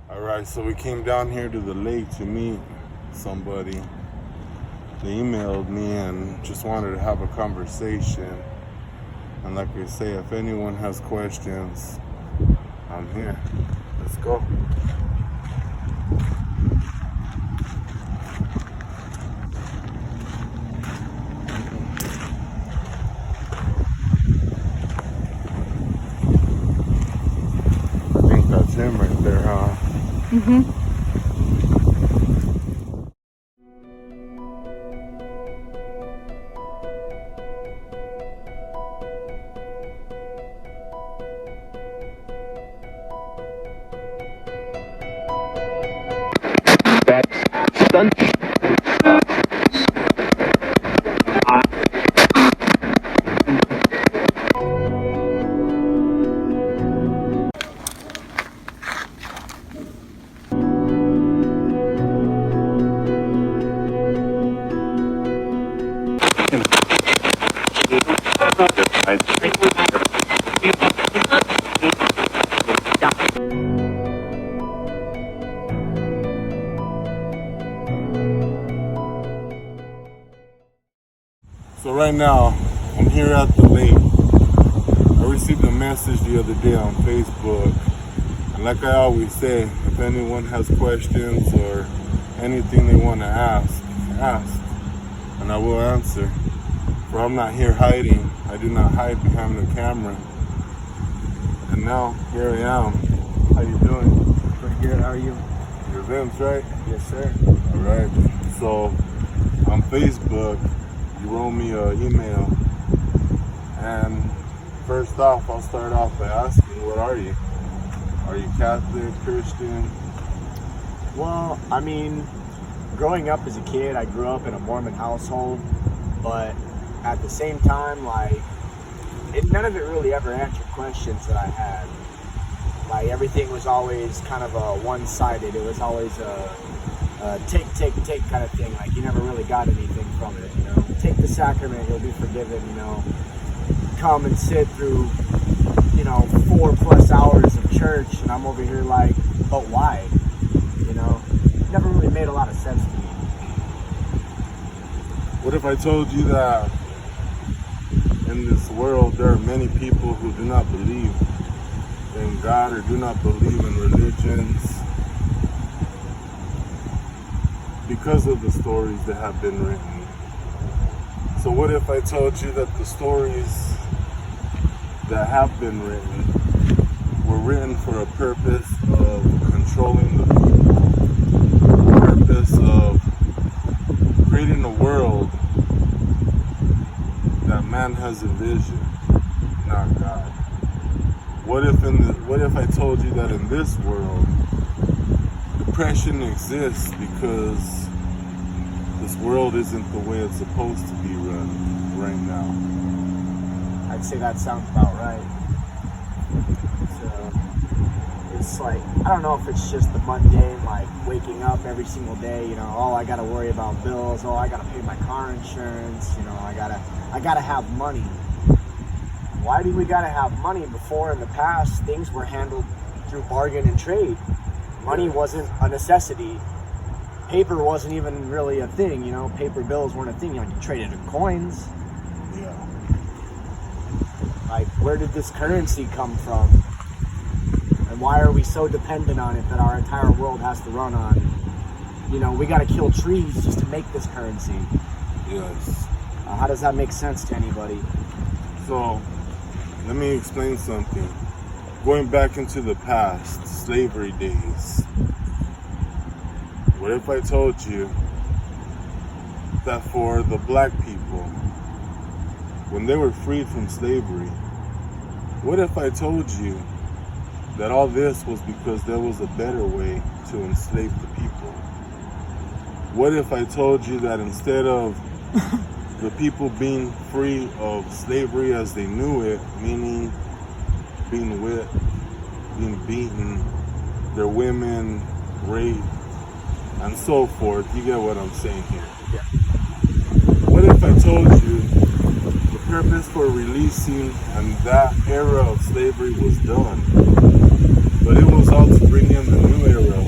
Alright, so we came down here to the lake to meet somebody. They emailed me and just wanted to have a conversation. And like I say, if anyone has questions, I'm here. Let's go. I think that's him right there, huh? Mm-hmm. So right now, I'm here at the lake. I received a message the other day on Facebook. And like I always say, if anyone has questions or anything they want to ask, and I will answer. For I'm not here hiding. I do not hide behind the camera. And now, here I am. How you doing? Pretty good. How are you? You're Vince, right? Yes, sir. Alright. So, on Facebook, you wrote me an email. And first off, I'll start off by asking, what are you? Are you Catholic, Christian? Well, I mean, growing up as a kid, I grew up in a Mormon household, but at the same time, none of it really ever answered questions that I had. Like, everything was always kind of a one-sided. It was always a take kind of thing. Like, you never really got anything from it, you know. Take the sacrament, you'll be forgiven, you know. Come and sit through, 4+ hours of church, and I'm over here like, but why? You know, it never really made a lot of sense to me. What if I told you that in this world there are many people who do not believe in God or do not believe in religions because of the stories that have been written? So what if I told you that the stories that have been written were written for a purpose of controlling the people, a purpose of creating a world that man has envisioned, not God? What if I told you that in this world depression exists because this world isn't the way it's supposed to be run right now? I'd say that sounds about right. So it's like, I don't know if it's just the mundane, like waking up every single day, I gotta worry about bills, I gotta pay my car insurance, I gotta have money. Why do we gotta have money? Before, in the past, things were handled through bargain and trade. Money wasn't a necessity. Paper wasn't even really a thing, paper bills weren't a thing. You traded in coins. Yeah. Like, where did this currency come from? And why are we so dependent on it that our entire world has to run on? We gotta kill trees just to make this currency. Yes. How does that make sense to anybody? So, let me explain something. Going back into the past, slavery days. What if I told you that for the black people, when they were freed from slavery, what if I told you that all this was because there was a better way to enslave the people? What if I told you that instead of the people being free of slavery as they knew it, meaning being whipped, being beaten, their women raped, and so forth, you get what I'm saying here? Yeah. What if I told you the purpose for releasing and that era of slavery was done, but it was all to bring in the new era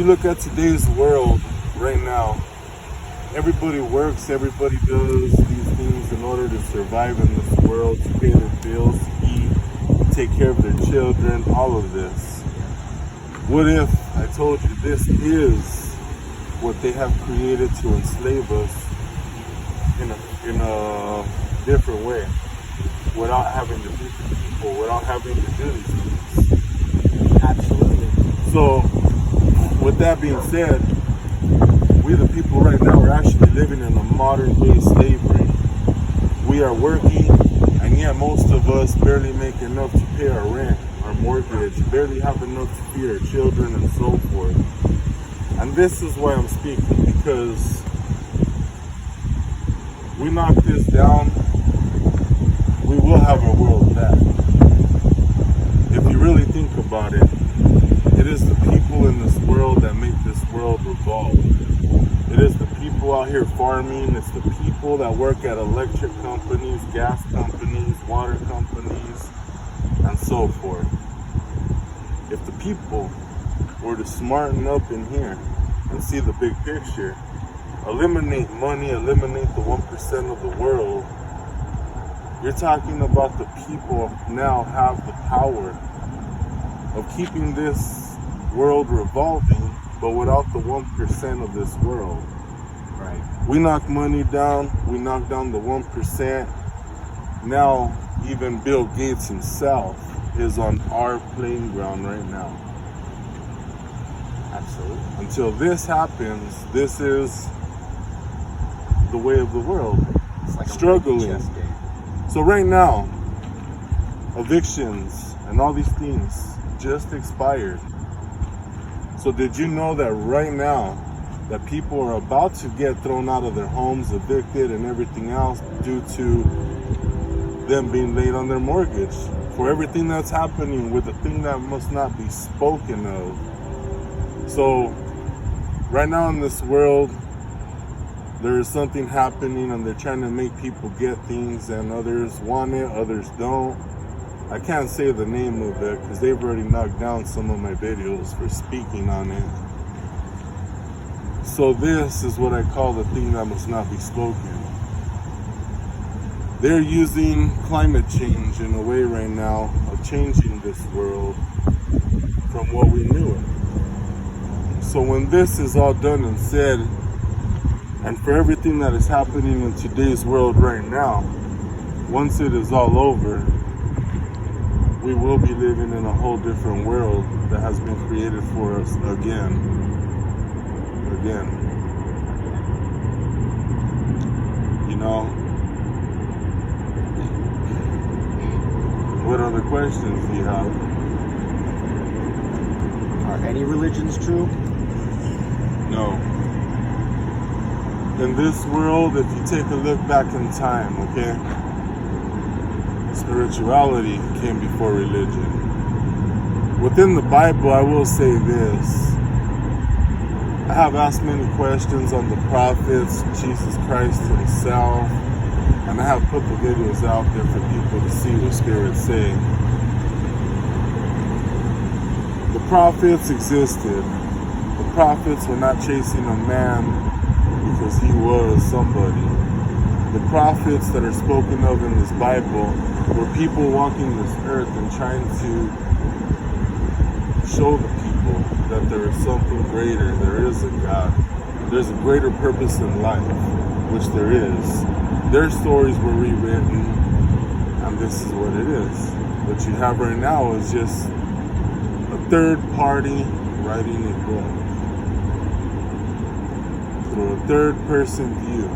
you look at today's world right now, everybody works, everybody does these things in order to survive in this world, to pay their bills, to eat, take care of their children, all of this. What if I told you this is what they have created to enslave us in a different way, without having to beat the people, without having to do these things? Absolutely. So, with that being said, we the people right now are actually living in a modern day slavery. We are working, and yet most of us barely make enough to pay our rent, our mortgage, barely have enough to feed our children and so forth. And this is why I'm speaking, because we knock this down, we will have our world back. If you really think about it, it is the people in this world that make this world revolve. It is the people out here farming. It's the people that work at electric companies, gas companies, water companies, and so forth. If the people were to smarten up in here and see the big picture, eliminate money, eliminate the 1% of the world, you're talking about the people now have the power of keeping this world revolving, but without the 1% of this world. Right. We knock money down, we knock down the 1%. Now, even Bill Gates himself is on our playing ground right now. Absolutely. Until this happens, this is the way of the world. It's like Struggling. a chess game. So right now, evictions and all these things just expired. So did you know that right now that people are about to get thrown out of their homes, evicted and everything else due to them being late on their mortgage for everything that's happening with the thing that must not be spoken of? So right now in this world, there is something happening and they're trying to make people get things, and others want it, others don't. I can't say the name of it because they've already knocked down some of my videos for speaking on it. So this is what I call the thing that must not be spoken. They're using climate change in a way right now of changing this world from what we knew it. So when this is all done and said, and for everything that is happening in today's world right now, once it is all over, we will be living in a whole different world that has been created for us again. You know? What other questions do you have? Are any religions true? No. In this world, if you take a look back in time, okay? Spirituality came before religion. Within the Bible, I will say this. I have asked many questions on the prophets, Jesus Christ himself, and I have put the videos out there for people to see what spirits say. The prophets existed. The prophets were not chasing a man because he was somebody. The prophets that are spoken of in this Bible were people walking this earth and trying to show the people that there is something greater, there is a God, there's a greater purpose in life, which there is. Their stories were rewritten, and this is what it is. What you have right now is just a third party writing a book through a third person view.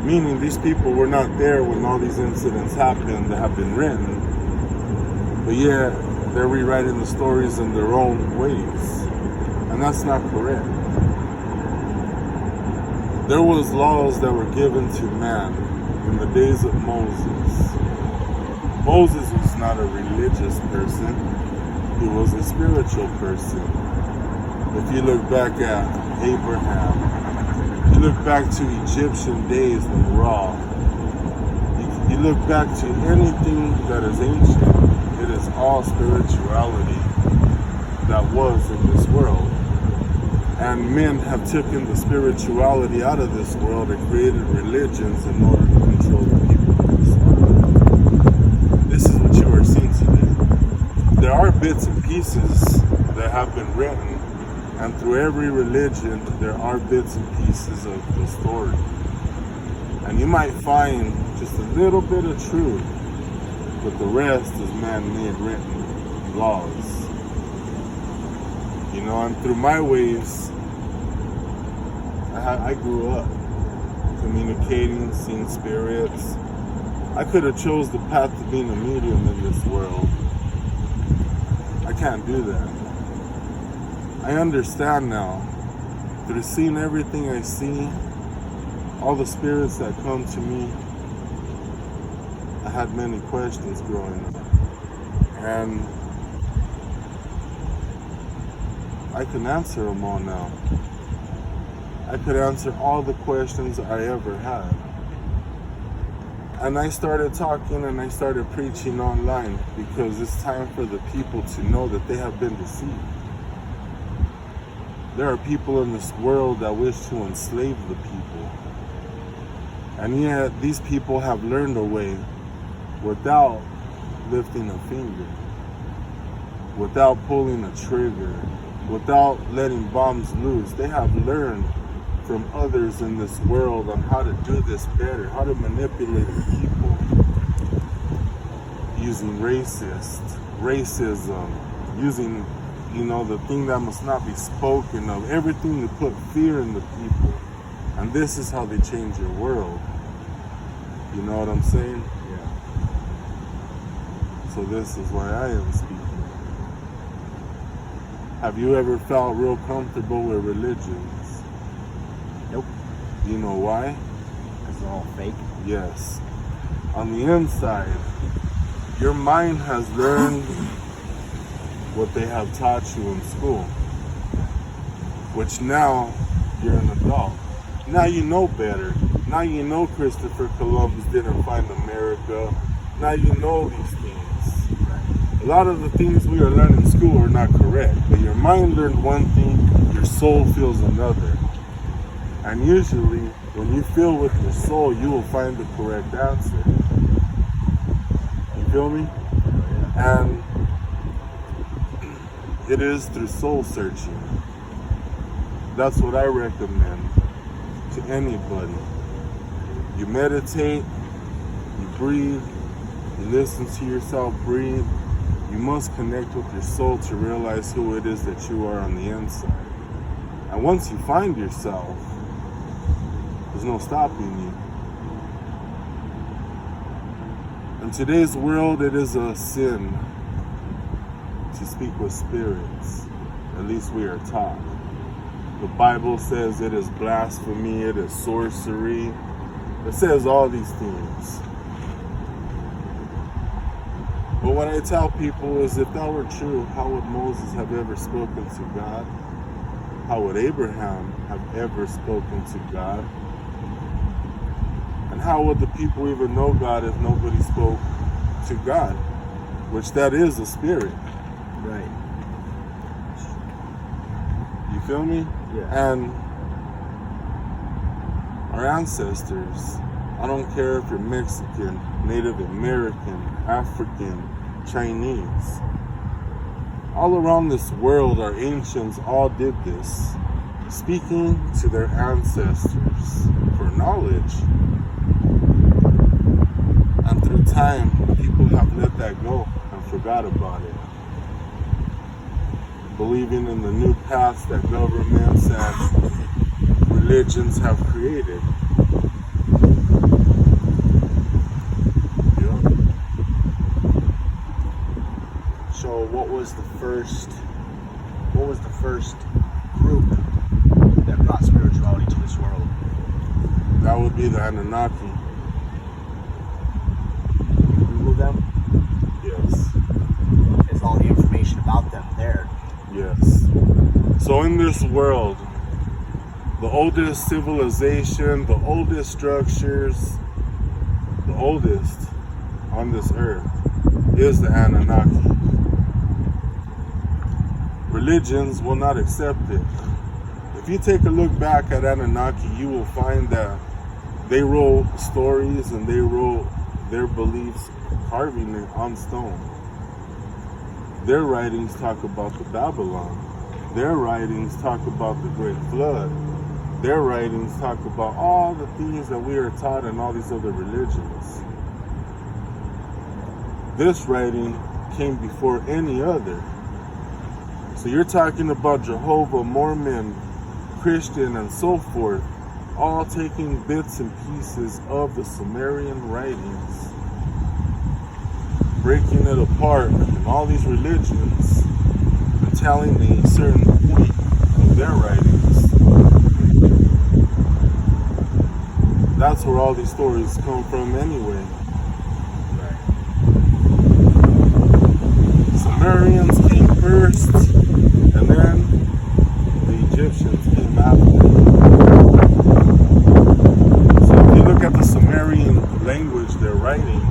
Meaning these people were not there when all these incidents happened that have been written, but yet they're rewriting the stories in their own ways, and that's not correct. There was laws that were given to man in the days of Moses. Moses was not a religious person, he was a spiritual person. If you look back at Abraham, you look back to Egyptian days when Ra, you look back to anything that is ancient, it is all spirituality that was in this world. And men have taken the spirituality out of this world and created religions in order to control the people of this world. This is what you are seeing today. There are bits and pieces that have been written, and through every religion there are bits and pieces of the story. And you might find just a little bit of truth, but the rest is man-made written laws. You know, and through my ways, I grew up communicating, seeing spirits. I could have chose the path to being a medium in this world. I can't do that. I understand now, through seeing everything I see, all the spirits that come to me. I had many questions growing up, and I can answer them all now. I could answer all the questions I ever had. And I started talking and I started preaching online because it's time for the people to know that they have been deceived. There are people in this world that wish to enslave the people. And yet these people have learned a way without lifting a finger, without pulling a trigger, without letting bombs loose. They have learned from others in this world on how to do this better, how to manipulate people using racism, using, the thing that must not be spoken of, everything to put fear in the people. And this is how they change your world. You know what I'm saying? Yeah. So this is why I am speaking. Have you ever felt real comfortable with religions? Nope. Do you know why? Because they're all fake. Yes. On the inside, your mind has learned what they have taught you in school, which now you're an adult. Now you know better. Now you know Christopher Columbus didn't find America. Now you know these things. A lot of the things we are learning in school are not correct, but your mind learned one thing, your soul feels another. And usually, when you feel with your soul, you will find the correct answer. You feel me? And it is through soul searching. That's what I recommend to anybody. You meditate, you breathe, you listen to yourself breathe. You must connect with your soul to realize who it is that you are on the inside. And once you find yourself, there's no stopping you. In today's world, it is a sin to speak with spirits. At least we are taught. The Bible says it is blasphemy, it is sorcery. It says all these things. But what I tell people is, if that were true, how would Moses have ever spoken to God? How would Abraham have ever spoken to God? And how would the people even know God if nobody spoke to God? Which that is a spirit. Right. You feel me? Yeah. And our ancestors, I don't care if you're Mexican, Native American, African, Chinese. All around this world, our ancients all did this, speaking to their ancestors for knowledge. And through time, people have let that go and forgot about it. Believing in the new paths that governments and religions have created. So what was the first group that brought spirituality to this world? That would be the Anunnaki. Google them? Yes. Is all the information about them there? Yes. So in this world, the oldest civilization, the oldest structures, the oldest on this earth is the Anunnaki. Religions will not accept it. if you take a look back at Anunnaki, you will find that they wrote stories and they wrote their beliefs, carving it on stone. Their writings talk about the Babylon. Their writings talk about the Great Flood. Their writings talk about all the things that we are taught in all these other religions. This writing came before any other. So you're talking about Jehovah, Mormon, Christian, and so forth, all taking bits and pieces of the Sumerian writings, breaking it apart in all these religions, and telling a certain point of their writings. That's where all these stories come from anyway. Sumerians came first, and then the Egyptians came after. So if you look at the Sumerian language they're writing,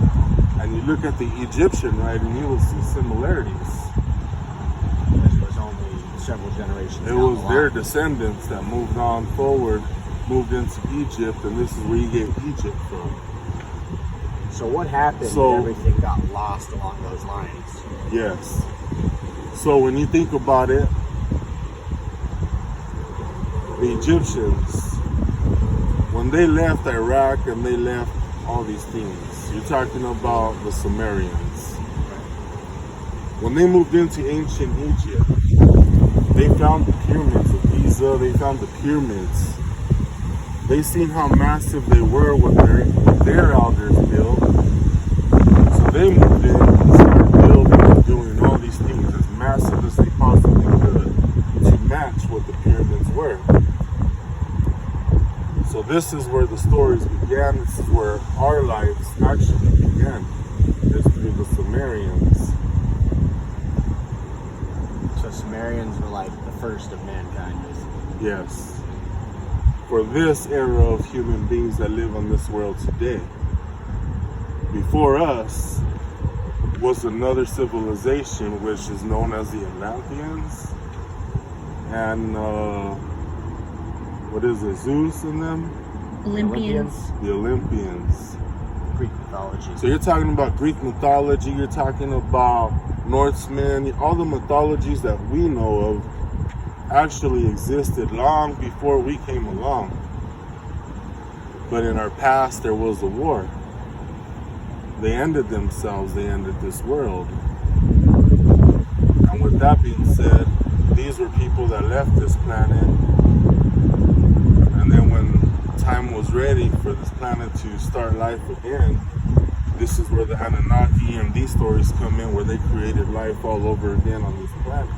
and you look at the Egyptian writing, you will see similarities. It was only several generations. It was their descendants that moved on forward, moved into Egypt, and this is where you get Egypt from. So what happened when everything got lost along those lines? Yes. So when you think about it, the Egyptians, when they left Iraq and they left all these things, you're talking about the Sumerians. When they moved into ancient Egypt, they found the pyramids of Giza, they found the pyramids. They seen how massive they were what their elders built. So they moved in and started building and doing all these things as massive as they possibly could to match what the pyramids were. So this is where the stories began. This is where our lives actually began. Is through the Sumerians. So Sumerians were like the first of mankind, basically. Yes. For this era of human beings that live on this world today. Before us was another civilization which is known as the Atlanteans. And what is it, Zeus in them? Olympians. The Olympians. Greek mythology. So you're talking about Greek mythology, you're talking about Norsemen, all the mythologies that we know of actually existed long before we came along. But in our past, there was a war. They ended themselves, they ended this world. And with that being said, these were people that left this planet. And then when time was ready for this planet to start life again, this is where the Anunnaki and these stories come in, where they created life all over again on this planet.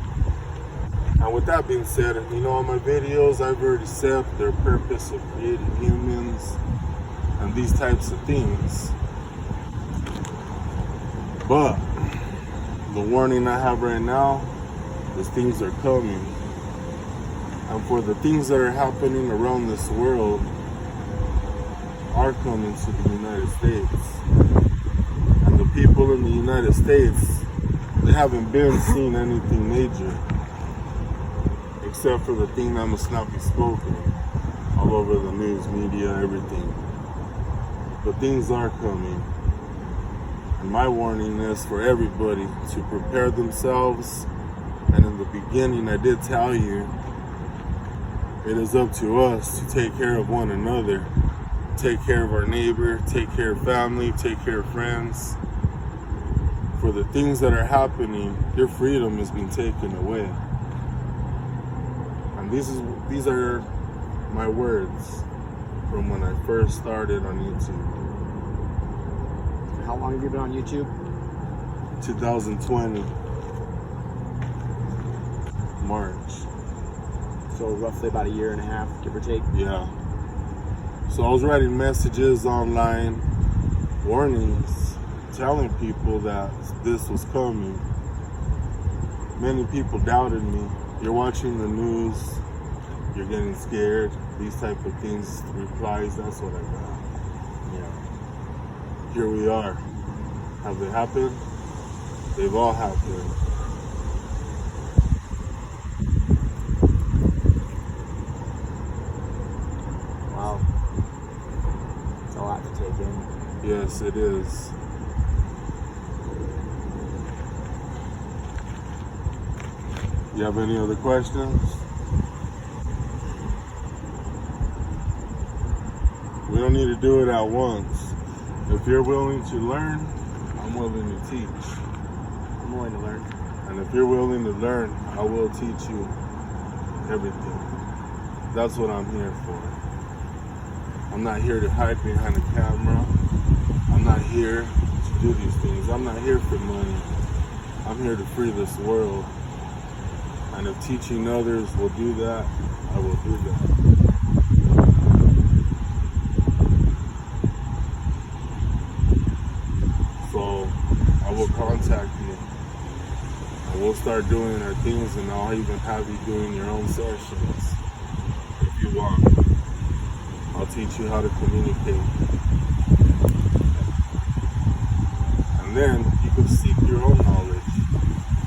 And with that being said, you know, on my videos, I've already said their purpose of creating humans and these types of things. But the warning I have right now is things are coming. And for the things that are happening around this world are coming to the United States. And the people in the United States, they haven't been seeing anything major. Except for the thing that must not be spoken all over the news, media, everything. But things are coming. And my warning is for everybody to prepare themselves. And in the beginning, I did tell you, it is up to us to take care of one another. Take care of our neighbor, take care of family, take care of friends. For the things that are happening, your freedom is being taken away. These are my words from when I first started on YouTube. How long have you been on YouTube? 2020. March. So roughly about a year and a half, give or take? Yeah. So I was writing messages online, warnings, telling people that this was coming. Many people doubted me. You're watching the news, you're getting scared, these type of things, replies, that's what I got. Yeah. Here we are. Have they happened? They've all happened. Yes, it is. You have any other questions? We don't need to do it at once. If you're willing to learn, I'm willing to teach. I'm willing to learn. And if you're willing to learn, I will teach you everything. That's what I'm here for. I'm not here to hide behind a camera. I'm not here to do these things. I'm not here for money. I'm here to free this world. And if teaching others will do that, I will do that. So I will contact you. And we'll start doing our things, and I'll even have you doing your own sessions if you want. I'll teach you how to communicate. And then you can seek your own knowledge.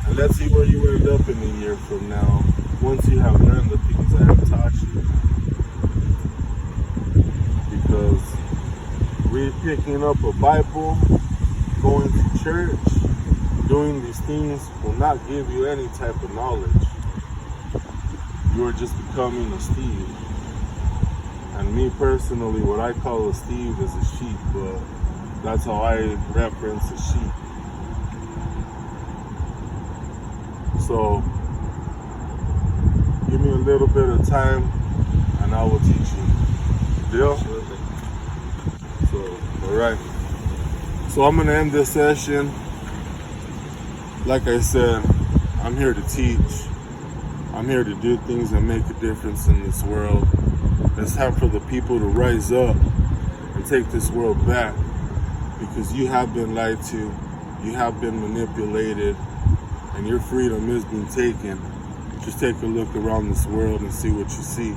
And let's see where you end up in a year from now, once you have learned the things I have taught you. Because picking up a Bible, going to church, doing these things will not give you any type of knowledge. You are just becoming a Steve. And me personally, what I call a Steve is a sheep, but that's how I reference a sheep. So, give me a little bit of time and I will teach you. Deal? Absolutely. So, alright. So I'm going to end this session. Like I said, I'm here to teach. I'm here to do things that make a difference in this world. It's time for the people to rise up and take this world back, because you have been lied to, you have been manipulated, and your freedom is being taken. Just take a look around this world and see what you see.